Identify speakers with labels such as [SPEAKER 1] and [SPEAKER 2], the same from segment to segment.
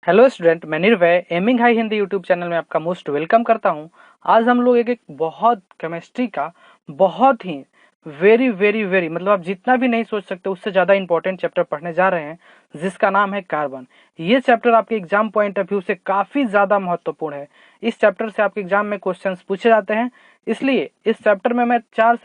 [SPEAKER 1] Hello student, मैं निर्भय aiming high Hindi YouTube channel में आपका मोस्ट वेलकम करता हूं। आज हम लोग एक बहुत केमिस्ट्री का बहुत ही वेरी वेरी वेरी मतलब आप जितना भी नहीं सोच सकते उससे ज़्यादा इंपॉर्टेंट चैप्टर पढ़ने जा रहे हैं, जिसका नाम है कार्बन। ये चैप्टर आपके एग्जाम पॉइंट ऑफ व्यू से काफ़ी ज़्यादा महत्वपूर्ण है। इस चैप्टर से आपके एग्जाम में क्वेश्चंस पूछे जाते हैं, इसलिए इस चैप्टर में मैं 3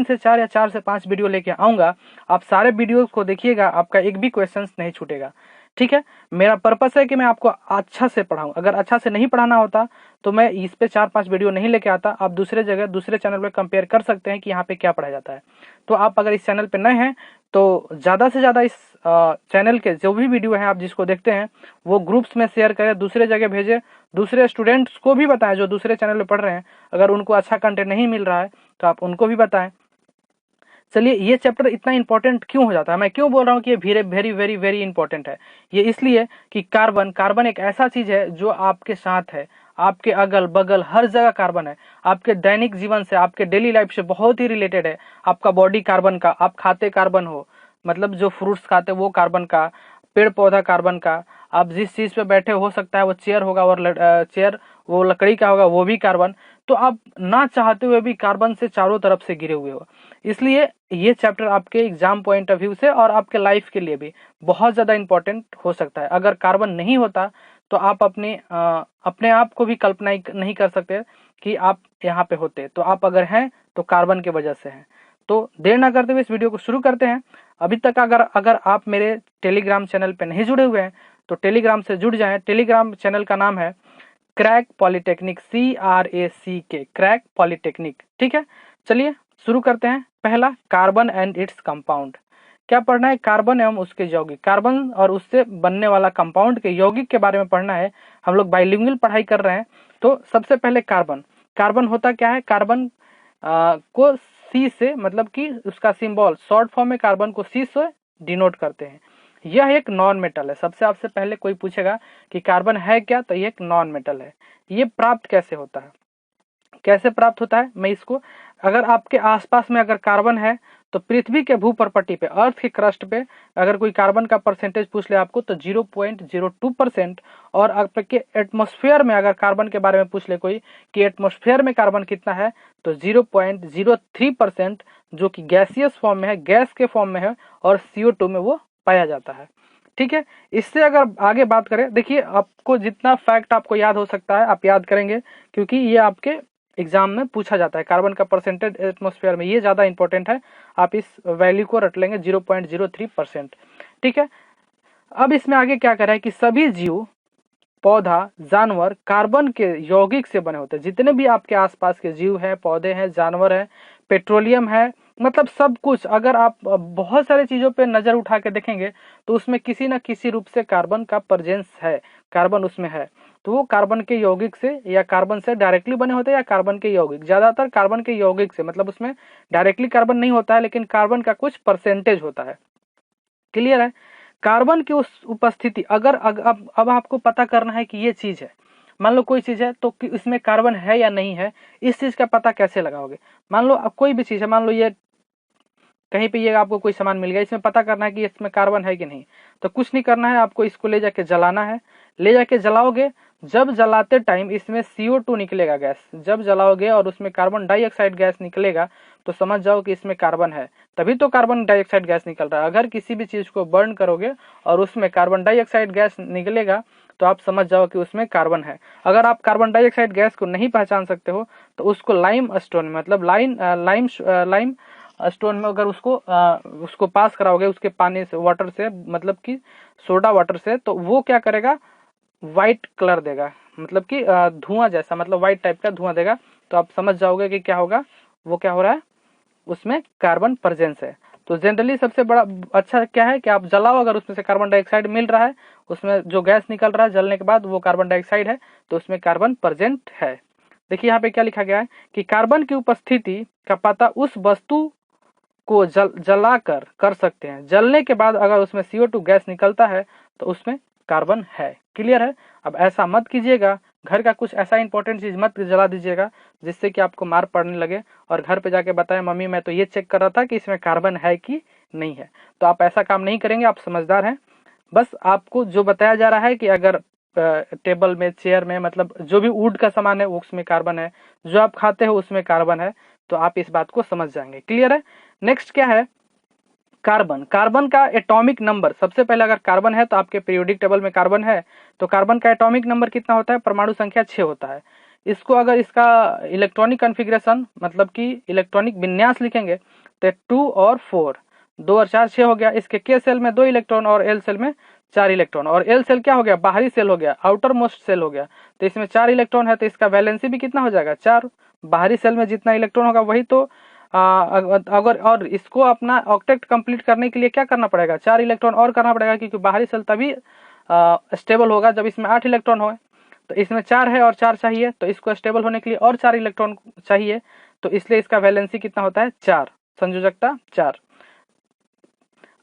[SPEAKER 1] से 4 या 4 से 5 वीडियो लेके आऊँगा। आप सारे वीडियोज़ को देखिएगा, आपका एक भी क्वेश्चंस नहीं छूटेगा। ठीक है, मेरा पर्पस है कि मैं आपको अच्छा से पढ़ाऊं। अगर अच्छा से नहीं पढ़ाना होता तो मैं इस पे 4-5 वीडियो नहीं लेके आता। आप दूसरे जगह दूसरे चैनल पे कंपेयर कर सकते हैं कि यहाँ पे क्या पढ़ाया जाता है। तो आप अगर इस चैनल पे नए हैं तो ज़्यादा से ज़्यादा इस चैनल के जो भी वीडियो है आप जिसको देखते हैं वो ग्रुप्स में शेयर करें, दूसरे जगह भेजें, दूसरे स्टूडेंट्स को भी बताएं जो दूसरे चैनल पे पढ़ रहे हैं। अगर उनको अच्छा कंटेंट नहीं मिल रहा है तो आप उनको भी बताएं। चलिए, ये चैप्टर इतना इंपॉर्टेंट क्यों हो जाता है, मैं क्यों बोल रहा हूँ कि ये very very very very important है। ये इसलिए कि कार्बन कार्बन एक ऐसा चीज है जो आपके साथ है, आपके अगल बगल हर जगह कार्बन है। आपके दैनिक जीवन से, आपके डेली लाइफ से बहुत ही रिलेटेड है। आपका बॉडी कार्बन का, आप खाते कार्बन हो, मतलब जो फ्रूट्स खाते वो कार्बन का, पेड़ पौधा कार्बन का, आप जिस चीज पे बैठे हो सकता है वो चेयर होगा और चेयर वो लकड़ी का होगा, वो भी कार्बन। तो आप ना चाहते हुए भी कार्बन से चारों तरफ से घिरे हुए हो। इसलिए ये चैप्टर आपके एग्जाम पॉइंट ऑफ व्यू से और आपके लाइफ के लिए भी बहुत ज़्यादा इंपॉर्टेंट हो सकता है। अगर कार्बन नहीं होता तो आप अपने आप को भी कल्पना नहीं कर सकते कि आप यहाँ पे होते। तो आप अगर हैं तो कार्बन की वजह से हैं। तो देर ना करते हुए इस वीडियो को शुरू करते हैं। अभी तक अगर आप मेरे टेलीग्राम चैनल पे नहीं जुड़े हुए हैं तो टेलीग्राम से जुड़ जाएं। टेलीग्राम चैनल का नाम है crack polytechnic, CRACK, crack polytechnic. ठीक है, चलिए शुरू करते हैं। पहला, कार्बन एंड इट्स कंपाउंड। क्या पढ़ना है? कार्बन एवं उसके यौगिक, कार्बन और उससे बनने वाला कंपाउंड के यौगिक के बारे में पढ़ना है। हम लोग बाइलिंगुअल पढ़ाई कर रहे हैं। तो सबसे पहले कार्बन, कार्बन होता क्या है? कार्बन को सी से, मतलब कि उसका सिंबल शॉर्ट फॉर्म में कार्बन को सी से डिनोट करते हैं। यह एक नॉन मेटल है। सबसे आपसे पहले कोई पूछेगा कि कार्बन है क्या, तो ये एक नॉन मेटल है। ये प्राप्त कैसे होता है? कैसे प्राप्त होता है मैं इसको, अगर आपके आसपास में अगर कार्बन है तो पृथ्वी के भूपरपट्टी पे, अर्थ के क्रस्ट पे अगर कोई कार्बन का परसेंटेज पूछ ले आपको तो 0.02%। और आपके एटमॉस्फेयर में अगर कार्बन के बारे में पूछ ले कोई कि एटमॉस्फेयर में कार्बन कितना है तो 0.03%, जो कि गैसियस फॉर्म में है, गैस के फॉर्म में है, और CO2 में वो पाया जाता है। ठीक है, इससे अगर आगे बात करें, देखिए आपको जितना फैक्ट आपको याद हो सकता है आप याद करेंगे, क्योंकि ये आपके एग्जाम में पूछा जाता है। कार्बन का परसेंटेज एटमॉस्फेयर में, ये ज़्यादा इंपॉर्टेंट है। आप इस वैल्यू को रट लेंगे, 0.03%। ठीक है, अब इसमें आगे क्या करें कि सभी जीव, पौधा, जानवर कार्बन के यौगिक से बने होते हैं। जितने भी आपके आसपास के जीव हैं, पौधे हैं, जानवर हैं, पेट्रोलियम है, मतलब सब कुछ। अगर आप बहुत सारे चीजों पे नजर उठा के देखेंगे तो उसमें किसी न किसी रूप से कार्बन का प्रेजेंस है, कार्बन उसमें है। तो वो कार्बन के यौगिक से या कार्बन से डायरेक्टली बने होते हैं या कार्बन के यौगिक, ज्यादातर कार्बन के यौगिक से, मतलब उसमें डायरेक्टली कार्बन नहीं होता है लेकिन कार्बन का कुछ परसेंटेज होता है। क्लियर है? कार्बन की उस उपस्थिति, अगर अब आपको पता करना है कि ये चीज है, मान लो कोई चीज है तो इसमें कार्बन है या नहीं है, इस चीज का पता कैसे लगाओगे? मान लो अब कोई भी चीज है, मान लो ये कहीं पे ये आपको कोई सामान मिल गया, इसमें पता करना है कि इसमें कार्बन है कि नहीं। तो कुछ नहीं करना है, आपको इसको ले जाके जलाना है। ले जाके जलाओगे, जब जलाते टाइम इसमें CO2 निकलेगा गैस, जब जलाओगे और उसमें कार्बन डाइऑक्साइड गैस निकलेगा तो समझ जाओ कि इसमें कार्बन है, तभी तो कार्बन डाइऑक्साइड गैस निकल रहा है। अगर किसी भी चीज को बर्न करोगे और उसमें कार्बन डाइऑक्साइड गैस निकलेगा तो आप समझ जाओ कि उसमें कार्बन है। अगर आप कार्बन डाइऑक्साइड गैस को नहीं पहचान सकते हो तो उसको लाइम स्टोन, मतलब लाइम स्टोन में अगर उसको पास कराओगे उसके पानी से, वाटर से, मतलब कि सोडा वाटर से, तो वो क्या करेगा, व्हाइट कलर देगा, मतलब कि धुआं जैसा, मतलब व्हाइट टाइप का धुआं देगा। तो आप समझ जाओगे कि क्या होगा, वो क्या हो रहा है, उसमें कार्बन प्रेजेंस है। तो जनरली सबसे बड़ा अच्छा क्या है कि आप जलाओ, अगर उसमें से कार्बन डाइऑक्साइड मिल रहा है, उसमें जो गैस निकल रहा है जलने के बाद वो कार्बन डाइऑक्साइड है, तो उसमें कार्बन प्रेजेंट है। देखिए यहाँ पे क्या लिखा गया है कि कार्बन की उपस्थिति का पता उस वस्तु को जलाकर कर सकते हैं। जलने के बाद अगर उसमें CO2 गैस निकलता है तो उसमें कार्बन है। क्लियर है? अब ऐसा मत कीजिएगा, घर का कुछ ऐसा इंपॉर्टेंट चीज मत जला दीजिएगा जिससे कि आपको मार पड़ने लगे और घर पे जाके बताएं मम्मी मैं तो ये चेक कर रहा था कि इसमें कार्बन है कि नहीं है। तो आप ऐसा काम नहीं करेंगे, आप समझदार हैं। बस आपको जो बताया जा रहा है कि अगर टेबल में, चेयर में, मतलब जो भी वुड का सामान है उसमें कार्बन है, जो आप खाते हो उसमें कार्बन है, तो आप इस बात को समझ जाएंगे। क्लियर है। नेक्स्ट क्या है, कार्बन। कार्बन का एटॉमिक नंबर, सबसे पहले अगर कार्बन है तो आपके पीरियोडिक टेबल में कार्बन है, तो कार्बन का एटॉमिक नंबर कितना होता है, परमाणु संख्या 6 होता है। इसको अगर इसका इलेक्ट्रॉनिक कॉन्फ़िगरेशन मतलब कि इलेक्ट्रॉनिक विन्यास लिखेंगे तो 2 और 4, 2 और 4 6 हो गया। इसके के सेल में 2 इलेक्ट्रॉन और एल सेल में 4 इलेक्ट्रॉन, और एल सेल क्या हो गया, बाहरी सेल हो गया, आउटर मोस्ट सेल हो गया। तो इसमें 4 इलेक्ट्रॉन है, तो इसका वैलेंसी भी कितना हो जाएगा, 4। बाहरी सेल में जितना इलेक्ट्रॉन होगा वही तो अगर, और इसको अपना ऑक्टेट कंप्लीट करने के लिए क्या करना पड़ेगा, 4 इलेक्ट्रॉन और करना पड़ेगा, क्योंकि बाहरी सेल तभी स्टेबल होगा जब इसमें 8 इलेक्ट्रॉन हो। तो इसमें 4 है और 4 चाहिए, तो इसको स्टेबल होने के लिए और 4 इलेक्ट्रॉन चाहिए, तो इसलिए इसका वैलेंसी कितना होता है, 4, संयोजकता 4।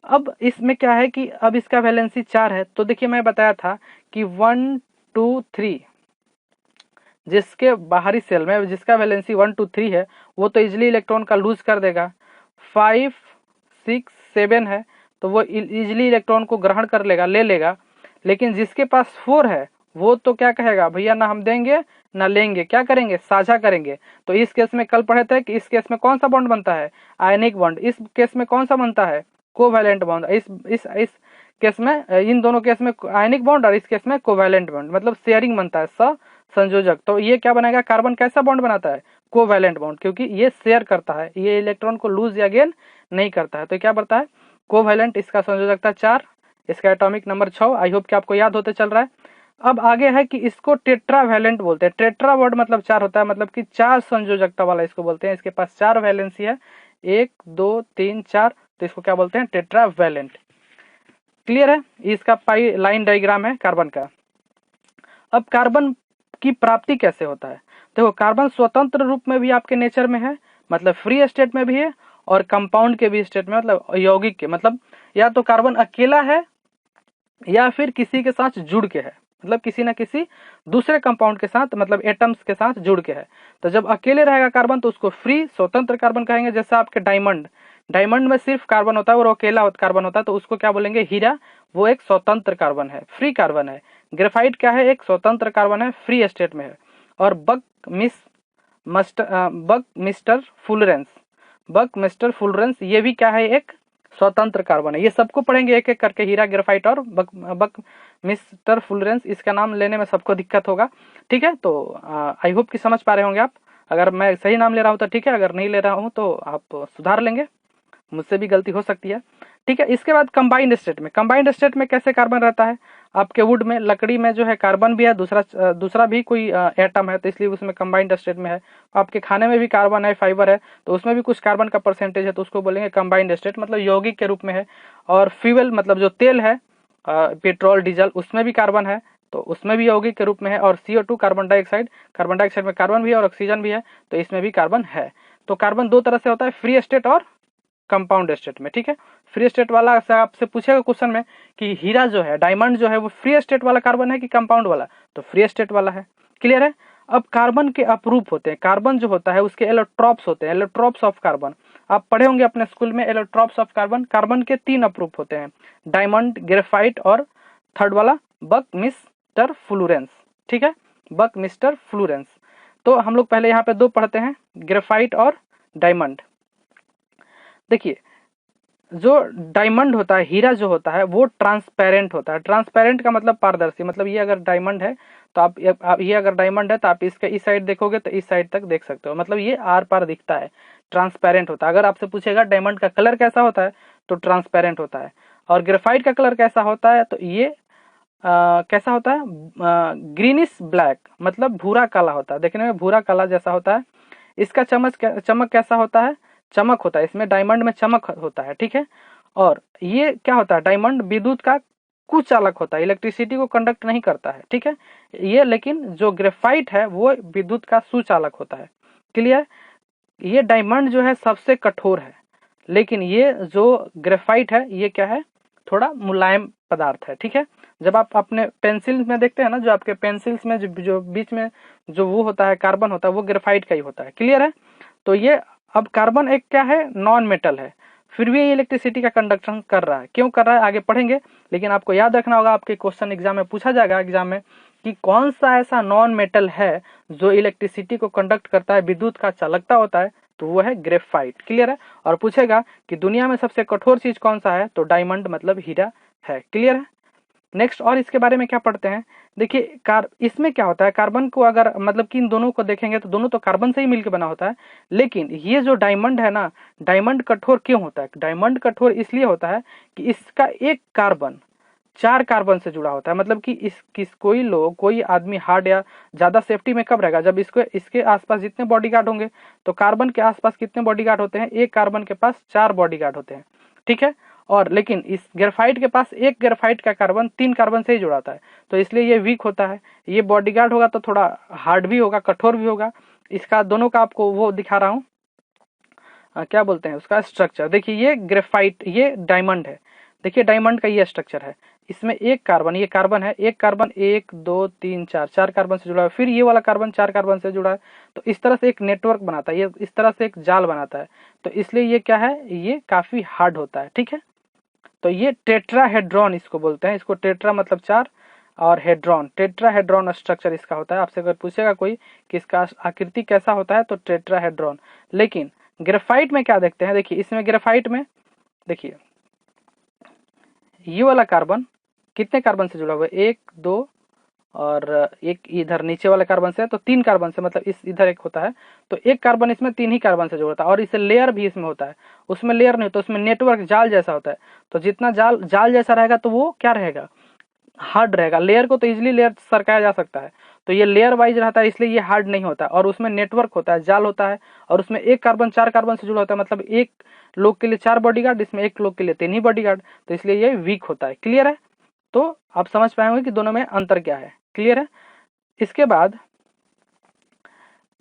[SPEAKER 1] अब इसमें क्या है कि अब इसका वैलेंसी 4 है, तो देखिए मैं बताया था कि 1 2 3 जिसके बाहरी सेल में जिसका वैलेंसी 1 2 3 है वो तो इजिली इलेक्ट्रॉन का लूज कर देगा। 5 6 7 है तो वो इजिली इलेक्ट्रॉन को ग्रहण कर लेगा, ले लेगा। लेकिन जिसके पास 4 है वो तो क्या कहेगा, भैया ना हम देंगे ना लेंगे, क्या करेंगे, साझा करेंगे। तो इस केस में कल पढ़े थे कि इस केस में कौन सा बॉन्ड बनता है, आयनिक बॉन्ड। इस केस में कौन सा बनता है, कोवैलेंट बॉन्ड। इस केस में, इन दोनों केस में आयनिक बॉन्ड, और इस केस में कोवैलेंट बॉन्ड, मतलब शेयरिंग बनता है, संयोजक। तो ये क्या बनाएगा, कार्बन कैसा बॉन्ड बनाता है, कोवैलेंट बॉन्ड, क्योंकि ये शेयर करता है, ये इलेक्ट्रॉन को लूज या गेन नहीं करता है। तो क्या बनता है, कोवैलेंट। इसका संयोजकता 4, इसका एटॉमिक नंबर 6। आई होप कि आपको याद होते चल रहा है। अब आगे है कि इसको टेट्रावैलेंट बोलते हैं। टेट्रा वर्ड मतलब 4 होता है, मतलब कि 4 संयोजकता वाला इसको बोलते हैं। इसके पास 4 वैलेंसी है, 1 2 3 4, तो इसको क्या बोलते हैं, टेट्रावैलेंट। क्लियर है। इसका पाई लाइन डायग्राम है कार्बन का। अब कार्बन की प्राप्ति कैसे होता है, देखो कार्बन स्वतंत्र रूप में भी आपके नेचर में है, मतलब फ्री स्टेट में भी है, और कंपाउंड के भी स्टेट में, मतलब यौगिक के, मतलब या तो कार्बन अकेला है या फिर किसी के साथ जुड़ के है, मतलब किसी ना किसी दूसरे कंपाउंड के साथ, मतलब एटम्स के साथ जुड़ के है। तो जब अकेले रहेगा कार्बन तो उसको फ्री स्वतंत्र कार्बन कहेंगे। जैसे आपके डायमंड, डायमंड में सिर्फ कार्बन होता है और अकेला कार्बन होता है, तो उसको क्या बोलेंगे, हीरा। वो एक स्वतंत्र कार्बन है, फ्री कार्बन है। ग्रेफाइट क्या है, एक स्वतंत्र कार्बन है, फ्री स्टेट में है। और बक मिस्टर फुलरेंस ये भी क्या है, एक स्वतंत्र कार्बन है। ये सबको पढ़ेंगे एक एक करके, हीरा, ग्रेफाइट और बक मिस्टर फुलरेंस। इसका नाम लेने में सबको दिक्कत होगा, ठीक है। तो आई होप कि समझ पा रहे होंगे आप। अगर मैं सही नाम ले रहा हूँ तो ठीक है, अगर नहीं ले रहा हूँ तो आप सुधार लेंगे, मुझसे भी गलती हो सकती है, ठीक है। इसके बाद कंबाइंड स्टेट में, कंबाइंड स्टेट में कैसे कार्बन रहता है, आपके वुड में, लकड़ी में जो है कार्बन भी है, दूसरा भी कोई एटम है, तो इसलिए उसमें कंबाइंड स्टेट में है। आपके खाने में भी कार्बन है, फाइबर है, तो उसमें भी कुछ कार्बन का परसेंटेज है, तो उसको बोलेंगे कंबाइंड स्टेट, मतलब यौगिक के रूप में है। और फ्यूल मतलब जो तेल है, पेट्रोल डीजल, उसमें भी कार्बन है, तो उसमें भी यौगिक के रूप में है। और CO2 carbon dioxide, carbon dioxide में कार्बन भी है और ऑक्सीजन भी है, तो इसमें भी कार्बन है। तो कार्बन दो तरह से होता है, फ्री स्टेट और कंपाउंड स्टेट में, ठीक है। फ्री स्टेट वाला से आपसे पूछेगा क्वेश्चन में कि हीरा जो है, डायमंड जो है, वो फ्री स्टेट वाला कार्बन है कि कंपाउंड वाला, तो फ्री स्टेट वाला है। क्लियर है। अब कार्बन के अपरूप होते हैं, कार्बन जो होता है उसके एलोट्रॉप्स होते हैं, एलोट्रॉप्स ऑफ कार्बन। आप पढ़े होंगे अपने स्कूल में, एलोट्रॉप्स ऑफ कार्बन। कार्बन के 3 अपरूप होते हैं, डायमंड, ग्रेफाइट और थर्ड वाला बक मिस्टर फ्लोरेंस, ठीक है, बक मिस्टर फ्लोरेंस। तो हम लोग पहले यहाँ पे 2 पढ़ते हैं, ग्रेफाइट और डायमंड। देखिए जो डायमंड होता है, हीरा जो होता है, वो ट्रांसपेरेंट होता है। ट्रांसपेरेंट का मतलब पारदर्शी, मतलब ये अगर डायमंड है तो आप ये अगर डायमंड है तो आप इसके इस साइड देखोगे तो इस साइड तक देख सकते हो, मतलब ये आर पार दिखता है, ट्रांसपेरेंट होता है। अगर आपसे पूछेगा डायमंड का कलर कैसा होता है, तो ट्रांसपेरेंट होता है। और ग्रेफाइट का कलर कैसा होता है, तो ये कैसा होता है, ग्रीनिश ब्लैक, मतलब भूरा काला होता है, देखने में भूरा काला जैसा होता है। इसका चमक कैसा होता है, चमक होता है, इसमें डायमंड में चमक होता है, ठीक है। और ये क्या होता है, डायमंड विद्युत का कुचालक होता है, इलेक्ट्रिसिटी को कंडक्ट नहीं करता है, ठीक है। ये लेकिन जो ग्रेफाइट है वो विद्युत का सुचालक होता है। क्लियर। ये डायमंड जो है सबसे कठोर है, लेकिन ये जो ग्रेफाइट है ये क्या है, थोड़ा मुलायम पदार्थ है, ठीक है। जब आप अपने पेंसिल में देखते हैं ना, जो आपके पेंसिल्स में जो बीच में जो वो होता है, कार्बन होता है, वो ग्रेफाइट का ही होता है। क्लियर है। तो ये अब कार्बन एक क्या है, नॉन मेटल है, फिर भी ये इलेक्ट्रिसिटी का कंडक्शन कर रहा है। क्यों कर रहा है आगे पढ़ेंगे, लेकिन आपको याद रखना होगा, आपके क्वेश्चन एग्जाम में पूछा जाएगा एग्जाम में कि कौन सा ऐसा नॉन मेटल है जो इलेक्ट्रिसिटी को कंडक्ट करता है, विद्युत का चालकता होता है, तो वो है ग्रेफाइट। क्लियर है। और पूछेगा कि दुनिया में सबसे कठोर चीज कौन सा है, तो डायमंड मतलब हीरा है। क्लियर है। नेक्स्ट और इसके बारे में क्या पढ़ते हैं, देखिए इसमें क्या होता है, कार्बन को अगर मतलब कि इन दोनों को देखेंगे तो दोनों तो कार्बन से ही मिलकर बना होता है, लेकिन ये जो डायमंड है ना, डायमंड कठोर क्यों होता है, डायमंड कठोर इसलिए होता है कि इसका एक कार्बन 4 कार्बन से जुड़ा होता है। मतलब कि कोई आदमी हार्ड या ज्यादा सेफ्टी में कब रहेगा, जब इसके आसपास जितने बॉडीगार्ड होंगे, तो कार्बन के आसपास कितने बॉडीगार्ड होते हैं, एक कार्बन के पास 4 बॉडीगार्ड होते हैं। ठीक है। और लेकिन इस ग्रेफाइट के पास एक ग्रेफाइट का कार्बन 3 कार्बन से ही जुड़ा होता है, तो इसलिए ये वीक होता है। ये बॉडीगार्ड होगा तो थोड़ा हार्ड भी होगा, कठोर भी होगा। इसका दोनों का आपको वो दिखा रहा हूँ, क्या बोलते हैं उसका स्ट्रक्चर। देखिए ये ग्रेफाइट, ये डायमंड है। देखिए डायमंड का ये स्ट्रक्चर है, इसमें एक कार्बन, ये कार्बन है, एक कार्बन 1 2 3 4 4 कार्बन से जुड़ा है, फिर ये वाला कार्बन 4 कार्बन से जुड़ा है। तो इस तरह से एक नेटवर्क बनाता है, ये इस तरह से एक जाल बनाता है। तो इसलिए ये क्या है, ये काफी हार्ड होता है। ठीक है। तो ये टेट्राहेड्रॉन इसको बोलते हैं, इसको टेट्रा मतलब 4 और हेड्रॉन, टेट्राहेड्रॉन स्ट्रक्चर इसका होता है। आपसे अगर पूछेगा कोई कि इसका आकृति कैसा होता है, तो टेट्राहेड्रॉन। लेकिन ग्रेफाइट में क्या देखते हैं, देखिए इसमें ग्रेफाइट में देखिए ये वाला कार्बन कितने कार्बन से जुड़ा हुआ है, 1 2 और एक इधर नीचे वाले कार्बन से, तो 3 कार्बन से, मतलब इस इधर एक होता है, तो एक कार्बन इसमें 3 ही कार्बन से जुड़ता है। और इसे लेयर भी इसमें होता है, उसमें लेयर नहीं होता, उसमें नेटवर्क जाल जैसा होता है। तो जितना जाल जैसा रहेगा तो वो क्या रहेगा, हार्ड रहेगा। लेयर को तो इजिली लेयर सरकाया जा सकता है, तो ये लेयर वाइज रहता है, इसलिए ये हार्ड नहीं होता। और उसमें नेटवर्क होता है, जाल होता है, और उसमें एक कार्बन 4 कार्बन से जुड़ा होता है, मतलब एक लोग के लिए 4 बॉडीगार्ड, इसमें एक लोग के लिए 3 ही बॉडीगार्ड, तो इसलिए ये वीक होता है। क्लियर है। तो आप समझ पाएंगे कि दोनों में अंतर क्या है। क्लियर है। इसके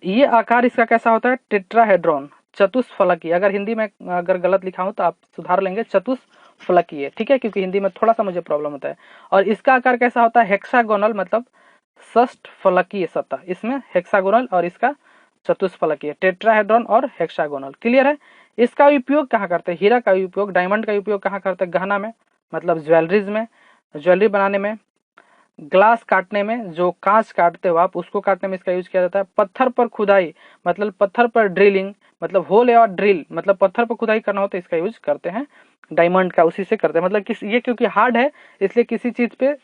[SPEAKER 1] ये आकार इसका कैसा होता है, टेट्राहेड्रॉन, चतुष्फलकीय। अगर हिंदी में अगर गलत लिखा हूं तो आप सुधार लेंगे, चतुष्फलकीय। ठीक है, क्योंकि हिंदी में थोड़ा सा मुझे प्रॉब्लम होता है। और इसका आकार कैसा होता है, हेक्सागोनल, मतलब षष्ठफलकीय सतह। इसमें हेक्सागोनल और इसका चतुष्फलकीय, टेट्राहेड्रॉन और हेक्सागोनल। क्लियर है। इसका उपयोग कहाँ करते हैं, हीरा का उपयोग, डायमंड का उपयोग कहाँ करते हैं, गहना में, मतलब ज्वेलरीज में, ज्वेलरी बनाने में, ग्लास काटने में, जो कांच काटते हो आप उसको काटने में इसका यूज किया जाता है। पत्थर पर खुदाई, मतलब पत्थर पर ड्रिलिंग, मतलब होल या ड्रिल, मतलब पत्थर पर खुदाई करना हो तो इसका यूज करते हैं, डायमंड का उसी से करते हैं। मतलब ये क्योंकि हार्ड है इसलिए किसी चीज पे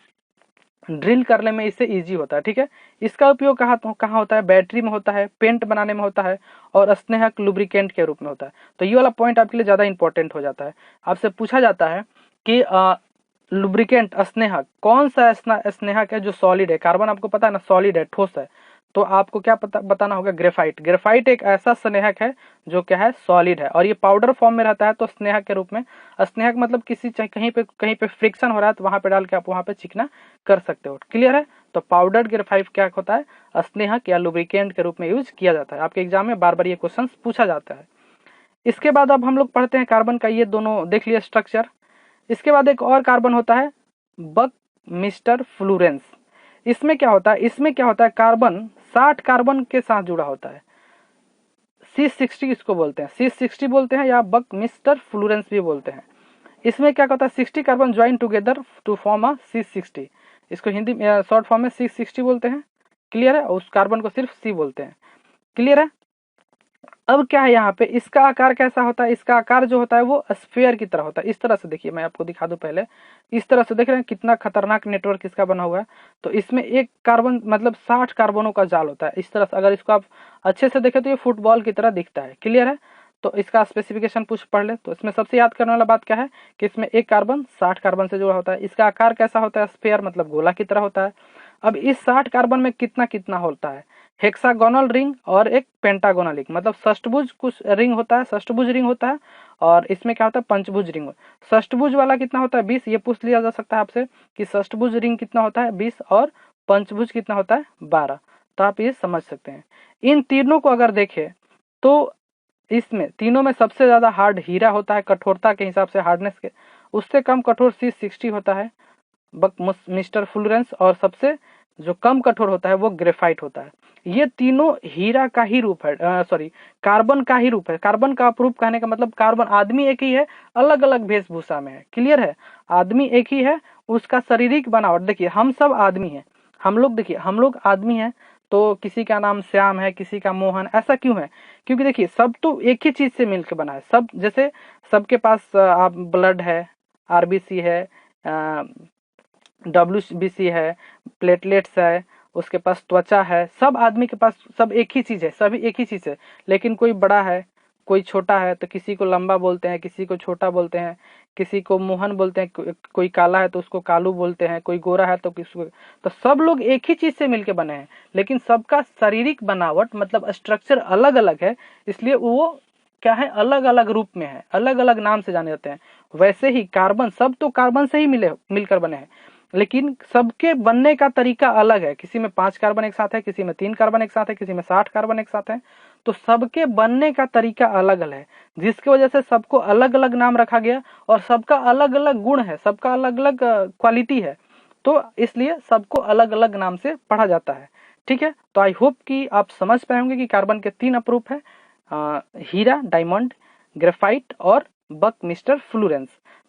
[SPEAKER 1] ड्रिल करने में इससे इजी होता है। ठीक है। इसका उपयोग कहाँ होता है, बैटरी में होता है, पेंट बनाने में होता है, और स्नेहक लुब्रिकेंट के रूप में होता है। तो ये वाला पॉइंट आपके लिए ज्यादा इंपॉर्टेंट हो जाता है। आपसे पूछा जाता है कि लुब्रिकेंट, स्नेहक, कौन सा स्नेहक है जो सॉलिड है, कार्बन आपको पता है ना सॉलिड है, ठोस है, तो आपको क्या बताना होगा, ग्रेफाइट। ग्रेफाइट एक ऐसा स्नेहक है जो क्या है, सॉलिड है, और ये पाउडर फॉर्म में रहता है, तो स्नेहक के रूप में। स्नेहक मतलब कहीं पे फ्रिक्शन हो रहा है तो वहां पे डाल के आप वहां पे चिकना कर सकते हो। क्लियर है। तो पाउडर्ड ग्रेफाइट क्या होता है, स्नेहक या लुब्रिकेंट के रूप में यूज किया जाता है। आपके एग्जाम में बार बार ये क्वेश्चन पूछा जाता है। इसके बाद अब हम लोग पढ़ते हैं कार्बन का, ये दोनों देख लिया स्ट्रक्चर। इसके बाद एक और कार्बन होता है बक मिस्टर फ्लोरेंस। इसमें क्या होता है, कार्बन 60 कार्बन के साथ जुड़ा होता है, C60 इसको बोलते हैं, C60 बोलते हैं, या बक मिस्टर फ्लोरेंस भी बोलते हैं। इसमें क्या होता है, 60 carbon join together to form a C60। इसको हिंदी में शॉर्ट फॉर्म में C60 बोलते हैं। क्लियर है। उस कार्बन को सिर्फ C बोलते हैं। क्लियर है। अब क्या है यहाँ पे, इसका आकार कैसा होता है, इसका आकार जो होता है वो स्फीयर की तरह होता है। इस तरह से देखिए, मैं आपको दिखा दूं पहले, इस तरह से देख रहे हैं कितना खतरनाक नेटवर्क इसका बना हुआ है। तो इसमें एक कार्बन मतलब 60 कार्बनों का जाल होता है इस तरह से। अगर इसको आप अच्छे से देखें तो ये फुटबॉल की तरह दिखता है। क्लियर है। तो इसका स्पेसिफिकेशन पढ़ ले। तो इसमें सबसे याद करने वाला बात क्या है कि इसमें एक कार्बन 60 कार्बन से जुड़ा होता है। इसका आकार कैसा होता है, स्फीयर मतलब गोला की तरह होता है। अब इस 60 कार्बन में कितना कितना होता है, हेक्सागोनल रिंग और एक पेंटागोनल रिंग, मतलब षष्टभुज कुछ रिंग होता है, षष्टभुज रिंग होता है, और इसमें क्या होता है, पंचभुज रिंग। षष्टभुज वाला कितना होता है, 20। ये पूछ लिया जा सकता है आपसे कि षष्टभुज रिंग कितना होता है, 20, और पंचभुज कितना होता है, 12। तो आप ये समझ सकते हैं। इन तीनों को अगर देखें तो इसमें तीनों में सबसे ज्यादा हार्ड हीरा होता है, कठोरता के हिसाब से, हार्डनेस के। उससे कम कठोर C60 होता है, बक मिस्टर फ्लोरेंस। और सबसे जो कम कठोर होता है वो ग्रेफाइट होता है। ये तीनों हीरा का ही रूप है, सॉरी कार्बन का ही रूप है। कार्बन का अपरूप कहने का मतलब कार्बन आदमी एक ही है, अलग अलग वेशभूषा में है। क्लियर है? आदमी एक ही है, उसका शारीरिक बनावट देखिए, हम सब आदमी हैं, हम लोग देखिए हम लोग आदमी हैं, तो किसी का नाम श्याम है, किसी का मोहन, ऐसा क्यों है? क्योंकि देखिए सब तो एक ही चीज से मिलकर बना है। सब जैसे सबके पास आप ब्लड है, आरबीसी है, डब्ल्यूबीसी है, प्लेटलेट्स है, उसके पास त्वचा है, सब आदमी के पास सब एक ही चीज है, सभी एक ही चीज है। लेकिन कोई बड़ा है, कोई छोटा है, तो किसी को लंबा बोलते हैं, किसी को छोटा बोलते हैं, किसी को मोहन बोलते हैं, कोई काला है तो उसको कालू बोलते हैं, कोई गोरा है तो किसको, तो सब लोग एक ही चीज से मिलके बने हैं, लेकिन सबका शारीरिक बनावट मतलब स्ट्रक्चर अलग अलग है, इसलिए वो क्या है, अलग अलग रूप में है, अलग अलग नाम से जाने जाते हैं। वैसे ही कार्बन, सब तो कार्बन से ही मिलकर बने हैं, लेकिन सबके बनने का तरीका अलग है। किसी में 5 कार्बन एक साथ है, किसी में 3 कार्बन एक साथ है, किसी में 60 कार्बन एक साथ है, तो सबके बनने का तरीका अलग अलग है, जिसकी वजह से सबको अलग अलग नाम रखा गया, और सबका अलग अलग गुण है, सबका अलग अलग क्वालिटी है, तो इसलिए सबको अलग अलग नाम से पढ़ा जाता है। ठीक है, तो आई होप कि आप समझ पाए होंगे कि कार्बन के 3 अपरूप है, हीरा, डायमंड, ग्रेफाइट और बकमिस्टर फ्लोरेंस।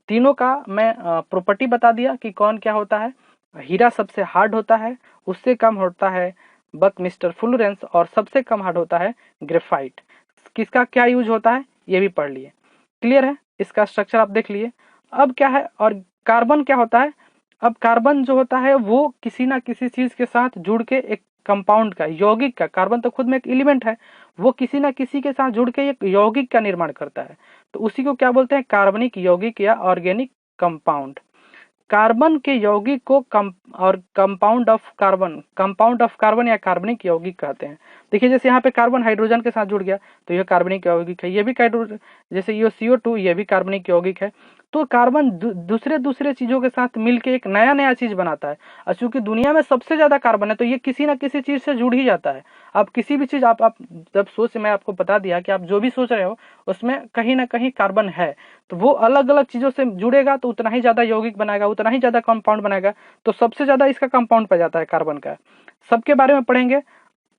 [SPEAKER 1] तीनों का मैं प्रॉपर्टी बता दिया कि कौन क्या होता है। हीरा सबसे हार्ड होता है, उससे कम होता है बकमिस्टर फ्लोरेंस, और सबसे कम हार्ड होता है ग्रेफाइट। किसका क्या यूज होता है ये भी पढ़ लिए। क्लियर है? इसका स्ट्रक्चर आप देख लिए। अब क्या है, और कार्बन क्या होता है? अब कार्बन जो होता है वो किसी ना किसी चीज के साथ जुड़ के एक कंपाउंड का, यौगिक का, कार्बन तो खुद में एक एलिमेंट है, वो किसी ना किसी के साथ जुड़ के एक यौगिक का निर्माण करता है, तो उसी को क्या बोलते हैं? कार्बनिक यौगिक या ऑर्गेनिक कंपाउंड। कार्बन के यौगिक को और कंपाउंड ऑफ कार्बन या कार्बनिक यौगिक कहते हैं। देखिए जैसे यहाँ पे कार्बन हाइड्रोजन के साथ जुड़ गया तो यह कार्बनिक यौगिक है, ये भी जैसे ये CO2, ये भी कार्बनिक यौगिक है। तो कार्बन दूसरे दूसरे चीजों के साथ मिलके एक नया नया चीज बनाता है, और चूंकि दुनिया में सबसे ज्यादा कार्बन है तो ये किसी ना किसी चीज से जुड़ ही जाता है। आप किसी भी चीज आप जब मैं आपको बता दिया कि आप जो भी सोच रहे हो उसमें कहीं ना कहीं कार्बन है, तो वो अलग अलग चीजों से जुड़ेगा तो उतना ही ज्यादा यौगिक बनाएगा, उतना ही ज्यादा कंपाउंड बनाएगा। तो सबसे ज्यादा इसका कंपाउंड पाया जाता है कार्बन का। सबके बारे में पढ़ेंगे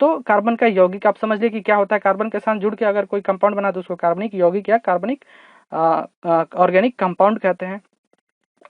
[SPEAKER 1] तो कार्बन का यौगिक आप समझ लिए कि क्या होता है। कार्बन के साथ जुड़ के अगर कोई कंपाउंड बना तो उसको कार्बनिक यौगिक या कार्बनिक ऑर्गेनिक कंपाउंड कहते हैं।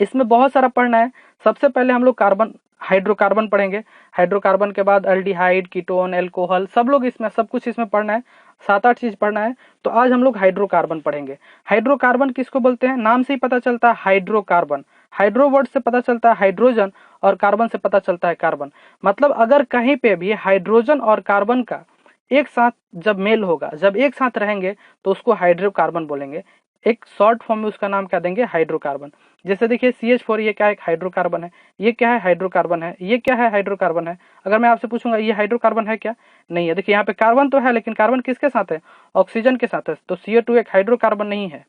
[SPEAKER 1] इसमें बहुत सारा पढ़ना है। सबसे पहले हम लोग कार्बन, हाइड्रोकार्बन पढ़ेंगे। हाइड्रोकार्बन के बाद अल्डिहाइड, कीटोन, एल्कोहल, सब लोग इसमें, सब कुछ इसमें पढ़ना है, 7-8 चीज पढ़ना है। तो आज हम लोग हाइड्रोकार्बन पढ़ेंगे। हाइड्रोकार्बन किसको बोलते हैं? नाम से ही पता चलता है, हाइड्रोकार्बन। हाइड्रो वर्ड से पता चलता है हाइड्रोजन, और कार्बन से पता चलता है कार्बन। मतलब अगर कहीं पे भी हाइड्रोजन और कार्बन का एक साथ जब मेल होगा, जब एक साथ रहेंगे, तो उसको हाइड्रोकार्बन बोलेंगे। एक शॉर्ट फॉर्म में उसका नाम क्या देंगे? हाइड्रोकार्बन। जैसे देखिए CH4, ये क्या है? हाइड्रोकार्बन है। ये क्या है? हाइड्रोकार्बन है। ये क्या है? हाइड्रोकार्बन है। अगर मैं आपसे पूछूंगा ये हाइड्रोकार्बन है क्या? नहीं है। देखिए यहाँ पे कार्बन तो है, लेकिन कार्बन किसके साथ है? ऑक्सीजन के साथ है, तो CO2 एक हाइड्रोकार्बन नहीं है।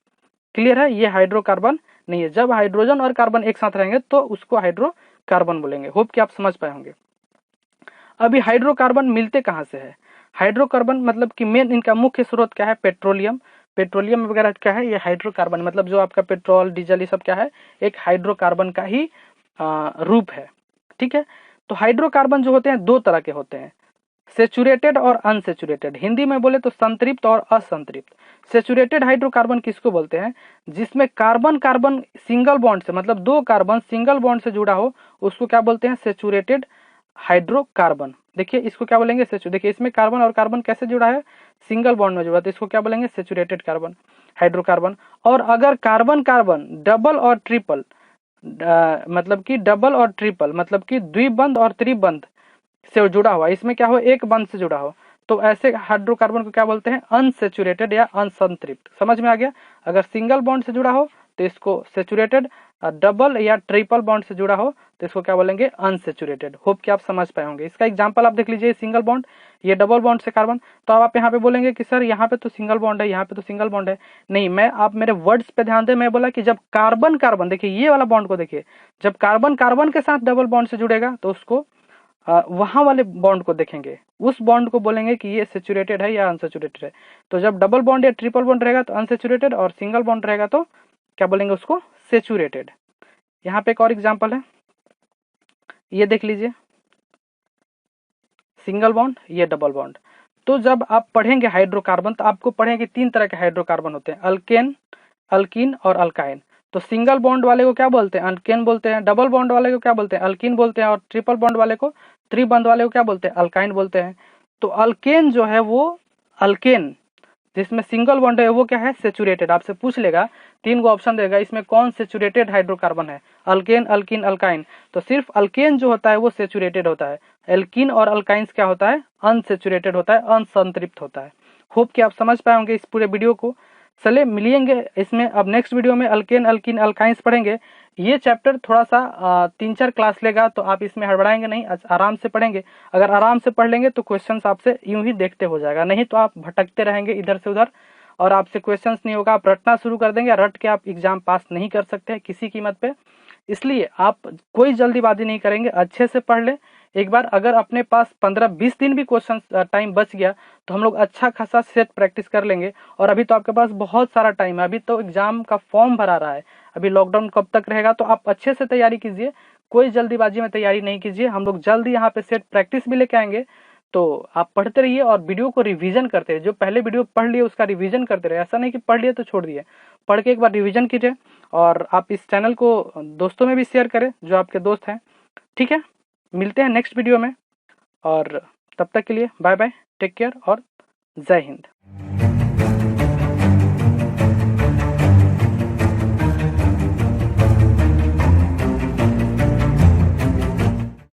[SPEAKER 1] क्लियर है? ये हाइड्रोकार्बन नहीं है। जब हाइड्रोजन और कार्बन एक साथ रहेंगे तो उसको हाइड्रोकार्बन बोलेंगे। होप कि आप समझ पाए होंगे। अभी हाइड्रोकार्बन मिलते कहाँ से है? हाइड्रोकार्बन मतलब कि मेन इनका मुख्य स्रोत क्या है? पेट्रोलियम। पेट्रोलियम वगैरह क्या है? ये हाइड्रोकार्बन, मतलब जो आपका पेट्रोल, डीजल, ये सब क्या है? एक हाइड्रोकार्बन का ही रूप है। ठीक है, तो हाइड्रोकार्बन जो होते हैं 2 तरह के होते हैं, सेचुरेटेड और अनसेचुरेटेड। हिंदी में बोले तो संतृप्त और असंतृप्त। सेचुरेटेड हाइड्रोकार्बन किसको बोलते हैं? जिसमें कार्बन कार्बन सिंगल बॉन्ड से, मतलब 2 कार्बन सिंगल बॉन्ड से जुड़ा हो, उसको क्या बोलते हैं? Saturated hydrocarbon. देखिए इसको क्या बोलेंगे? देखिए इसमें कार्बन और कार्बन कैसे जुड़ा है? सिंगल बॉन्ड में जुड़ा, तो इसको क्या बोलेंगे? Saturated carbon, hydrocarbon. और अगर कार्बन कार्बन डबल और ट्रिपल, मतलब कि डबल और ट्रिपल, मतलब कि द्विबंध और त्रिबंध से जुड़ा हुआ, इसमें क्या हो? एक बंध से जुड़ा हो, तो ऐसे हाइड्रोकार्बन को क्या बोलते हैं? अनसेचुरेटेड या अनसंतृप्त। समझ में आ गया? अगर सिंगल बॉन्ड से जुड़ा हो तो इसको सेचुरेटेड, डबल या ट्रिपल बॉन्ड से जुड़ा हो तो इसको क्या बोलेंगे? अनसेचुरेटेड। होप कि आप समझ पाए होंगे। इसका एग्जांपल आप देख लीजिए, सिंगल बॉन्ड, ये डबल बॉन्ड से कार्बन। तो आप यहाँ पे बोलेंगे कि सर यहाँ पे तो सिंगल बॉन्ड है, यहाँ पे तो सिंगल बॉन्ड है। नहीं, मैं, आप मेरे वर्ड्स पे ध्यान दें। मैं बोला कि जब कार्बन कार्बन, देखिए ये वाला बॉन्ड को देखिए, जब कार्बन कार्बन के साथ डबल बॉन्ड से जुड़ेगा तो उसको वहां वाले बॉन्ड को देखेंगे, उस बॉन्ड को बोलेंगे कि ये सेचुरेटेड है या अनसेचुरेटेड है। तो जब डबल बॉन्ड या ट्रिपल बॉन्ड रहेगा तो अनसेचुरेटेड, और सिंगल बॉन्ड रहेगा तो क्या बोलेंगे? उसको सेचुरेटेड। यहाँ पे एक और एग्जांपल है, ये देख लीजिए। सिंगल बॉन्ड, ये डबल बॉन्ड। तो जब आप पढ़ेंगे हाइड्रोकार्बन तो आपको पढ़ेंगे 3 तरह के हाइड्रोकार्बन होते हैं, अल्केन, अल्कीन और अल्काइन। तो सिंगल बॉन्ड वाले को क्या बोलते हैं, अल्केन बोलते हैं। डबल बॉन्ड वाले को क्या बोलते हैं, अल्कीन बोलते हैं। और ट्रिपल बॉन्ड वाले को, त्रिबंध वाले को क्या बोलते हैं, अल्काइन बोलते हैं। तो अल्केन जो है वो, अल्केन जिसमें सिंगल बॉन्ड है वो क्या है, सेचुरेटेड। आपसे पूछ लेगा, 3 गो ऑप्शन देगा, इसमें कौन सेचुरेटेड हाइड्रोकार्बन है, अल्केन, अल्कीन, अल्काइन। तो सिर्फ अल्केन जो होता है वो सेचुरेटेड होता है, एल्कीन और अल्काइंस क्या होता है, अनसेचुरेटेड होता है, अनसंतृप्त होता है। होप कि आप समझ पाए होंगे इस पूरे वीडियो को। चलिए मिलेंगे इसमें अब नेक्स्ट वीडियो में, अल्केन, अल्कीन, अल्काइंस पढ़ेंगे। ये चैप्टर थोड़ा सा 3-4 क्लास लेगा, तो आप इसमें हड़बड़ाएंगे नहीं, आराम से पढ़ेंगे। अगर आराम से पढ़ लेंगे तो क्वेश्चंस आपसे यूं ही देखते हो जाएगा, नहीं तो आप भटकते रहेंगे इधर से उधर और आपसे क्वेश्चंस नहीं होगा, आप रटना शुरू कर देंगे। रट के आप एग्जाम पास नहीं कर सकते किसी कीमत पे। इसलिए आप कोई जल्दीबाजी नहीं करेंगे, अच्छे से पढ़ ले एक बार। अगर अपने पास 15-20 दिन भी क्वेश्चन टाइम बच गया तो हम लोग अच्छा खासा सेट प्रैक्टिस कर लेंगे। और अभी तो आपके पास बहुत सारा टाइम है, अभी तो एग्जाम का फॉर्म भरा रहा है, अभी लॉकडाउन कब तक रहेगा, तो आप अच्छे से तैयारी कीजिए, कोई जल्दीबाजी में तैयारी नहीं कीजिए। हम लोग जल्दी यहाँ पे सेट प्रैक्टिस भी लेके आएंगे। तो आप पढ़ते रहिए और वीडियो को रिवीजन करते रहिए। जो पहले वीडियो पढ़ लिए उसका रिवीजन करते रहिए, ऐसा नहीं कि पढ़ लिए तो छोड़ दिए, पढ़ के एक बार रिवीजन कीजिए। और आप इस चैनल को दोस्तों में भी शेयर करें जो आपके दोस्त हैं, ठीक है। मिलते हैं नेक्स्ट वीडियो में, और तब तक के लिए बाय बाय, टेक केयर और जय हिंद।